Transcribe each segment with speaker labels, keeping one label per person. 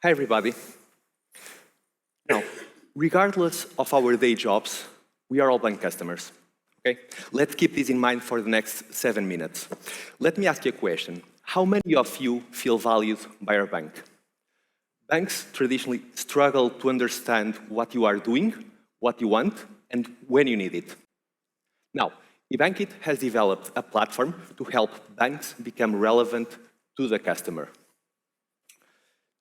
Speaker 1: Hi, everybody. Now, regardless of our day jobs, we are all bank customers. Okay? Let's keep this in mind for the next 7 minutes. Let me ask you a question. How many of you feel valued by our bank? Banks traditionally struggle to understand what you are doing, what you want, and when you need it. Now, ebankIT has developed a platform to help banks become relevant to the customer.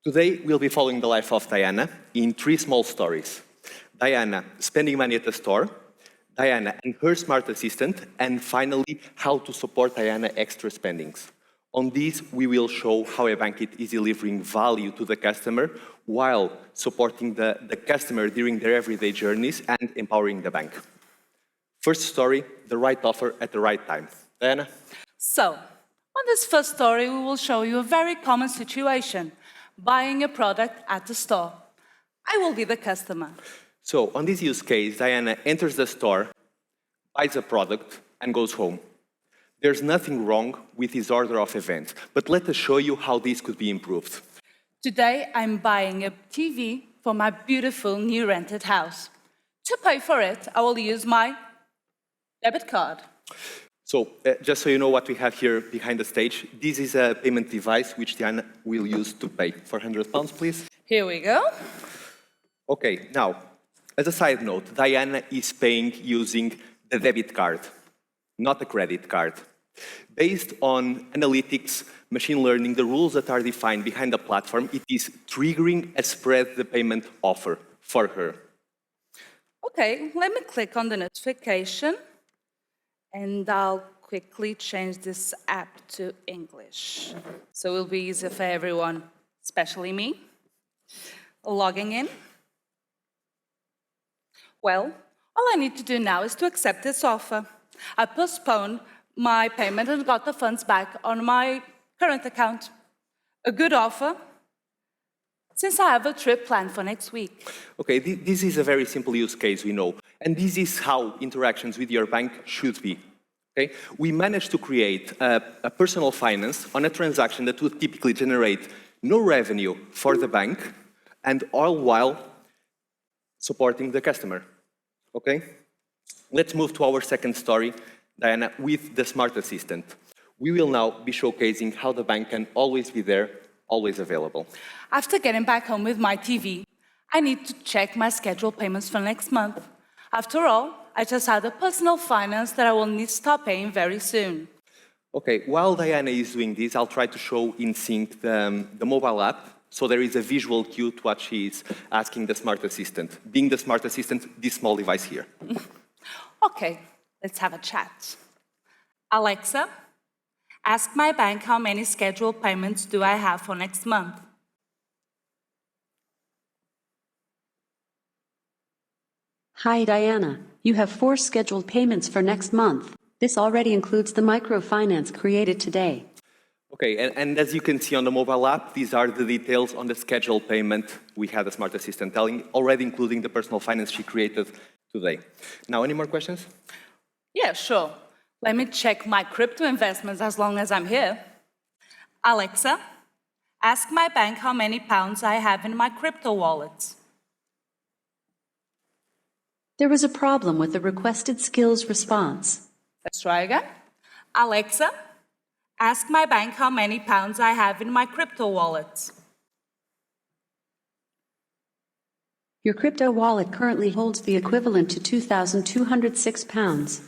Speaker 1: Today, we'll be following the life of Diana in 3 small stories. Diana spending money at the store, Diana and her smart assistant, and finally, how to support Diana extra spendings. On this, we will show how ebankIT is delivering value to the customer while supporting the customer during their everyday journeys and empowering the bank. First story, the right offer at the right time. Diana?
Speaker 2: So, on this first story, we will show you a very common situation, buying a product at the store. I will be the customer.
Speaker 1: So, on this use case, Diana enters the store, buys a product, and goes home. There's nothing wrong with this order of events, but let us show you how this could be improved.
Speaker 2: Today, I'm buying a TV for my beautiful new rented house. To pay for it, I will use my debit card.
Speaker 1: So, just so you know what we have here behind the stage, this is a payment device which Diana will use to pay. £400, please.
Speaker 2: Here we go.
Speaker 1: Okay, now, as a side note, Diana is paying using the debit card, not a credit card. Based on analytics, machine learning, the rules that are defined behind the platform, it is triggering a spread the payment offer for her.
Speaker 2: Okay, let me click on the notification. And I'll quickly change this app to English. So it will be easier for everyone, especially me. Logging in. Well, all I need to do now is to accept this offer. I postponed my payment and got the funds back on my current account. A good offer, since I have a trip planned for next week.
Speaker 1: Okay, this is a very simple use case, we know. And this is how interactions with your bank should be. Okay? We managed to create a personal finance on a transaction that would typically generate no revenue for the bank, and all while supporting the customer. Okay? Let's move to our second story, Diana, with the smart assistant. We will now be showcasing how the bank can always be there, always available.
Speaker 2: After getting back home with my TV, I need to check my scheduled payments for next month. After all, I just had a personal finance that I will need to start paying very soon.
Speaker 1: Okay, while Diana is doing this, I'll try to show in sync the mobile app, so there is a visual cue to what she is asking the smart assistant. Being the smart assistant, this small device here.
Speaker 2: Okay, let's have a chat. Alexa, ask my bank how many scheduled payments do I have for next month.
Speaker 3: Hi, Diana. You have 4 scheduled payments for next month. This already includes the microfinance created today.
Speaker 1: Okay, and as you can see on the mobile app, these are the details on the scheduled payment we had the smart assistant telling, already including the personal finance she created today. Now, any more questions?
Speaker 2: Yeah, sure. Let me check my crypto investments as long as I'm here. Alexa, ask my bank how many pounds I have in my crypto wallets.
Speaker 3: There was a problem with the requested skills response.
Speaker 2: Let's try again. Alexa, ask my bank how many pounds I have in my crypto wallets.
Speaker 3: Your crypto wallet currently holds the equivalent to £2,206.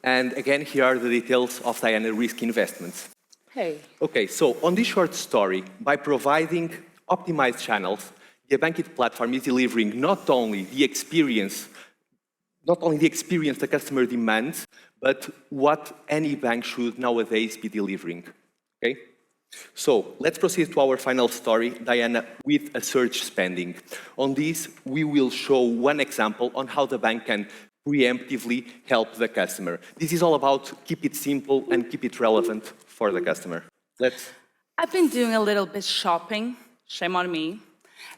Speaker 1: And again, here are the details of Diana Risk Investments.
Speaker 2: Hey.
Speaker 1: Okay, so on this short story, by providing optimized channels, the ebankIT platform is delivering not only the experience the customer demands, but what any bank should nowadays be delivering. Okay? So let's proceed to our final story, Diana, with a surge spending. On this, we will show one example on how the bank can preemptively help the customer. This is all about keep it simple and keep it relevant for the customer.
Speaker 2: I've been doing a little bit shopping, shame on me,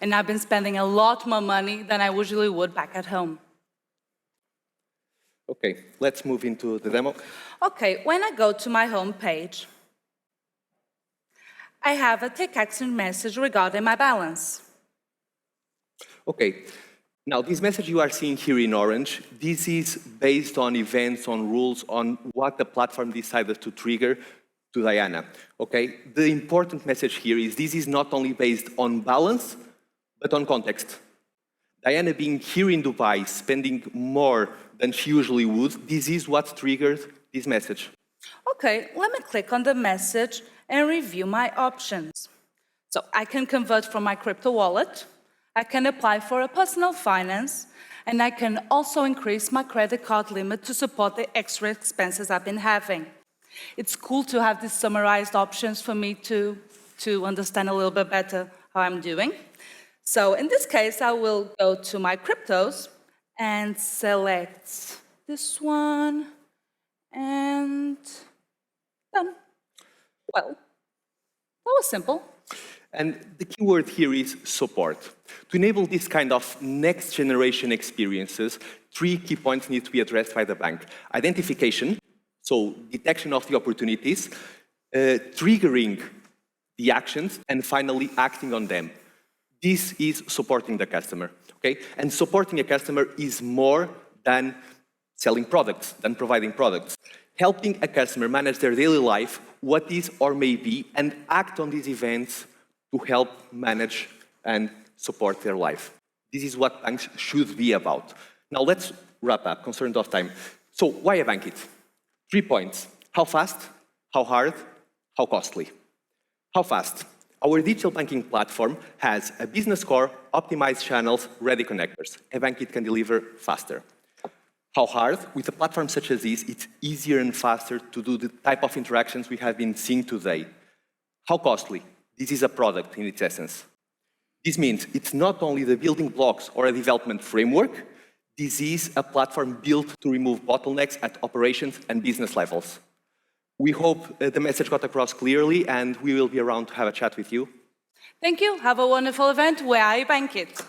Speaker 2: and I've been spending a lot more money than I usually would back at home.
Speaker 1: Okay, let's move into the demo.
Speaker 2: Okay, when I go to my home page, I have a take action message regarding my balance.
Speaker 1: Okay. Now, this message you are seeing here in orange, this is based on events, on rules, on what the platform decided to trigger to Diana. Okay? The important message here is this is not only based on balance, but on context. Diana being here in Dubai, spending more than she usually would, this is what triggered this message.
Speaker 2: Okay, let me click on the message and review my options. So I can convert from my crypto wallet, I can apply for a personal finance, and I can also increase my credit card limit to support the extra expenses I've been having. It's cool to have these summarized options for me to understand a little bit better how I'm doing. So in this case, I will go to my cryptos and select this one, and done. Well, that was simple.
Speaker 1: And the key word here is support. To enable this kind of next generation experiences, 3 key points need to be addressed by the bank. Identification, so detection of the opportunities, triggering the actions, and finally acting on them. This is supporting the customer, okay? And supporting a customer is more than selling products, than providing products. Helping a customer manage their daily life, what is or may be, and act on these events to help manage and support their life. This is what banks should be about. Now let's wrap up, concerned of time. So why ebankIT? 3 points. How fast, how hard, how costly. How fast? Our digital banking platform has a business core, optimized channels, ready connectors. ebankIT can deliver faster. How hard? With a platform such as this, it's easier and faster to do the type of interactions we have been seeing today. How costly? This is a product in its essence. This means it's not only the building blocks or a development framework, this is a platform built to remove bottlenecks at operations and business levels. We hope the message got across clearly, and we will be around to have a chat with you.
Speaker 2: Thank you. Have a wonderful event. Where are ebankIT?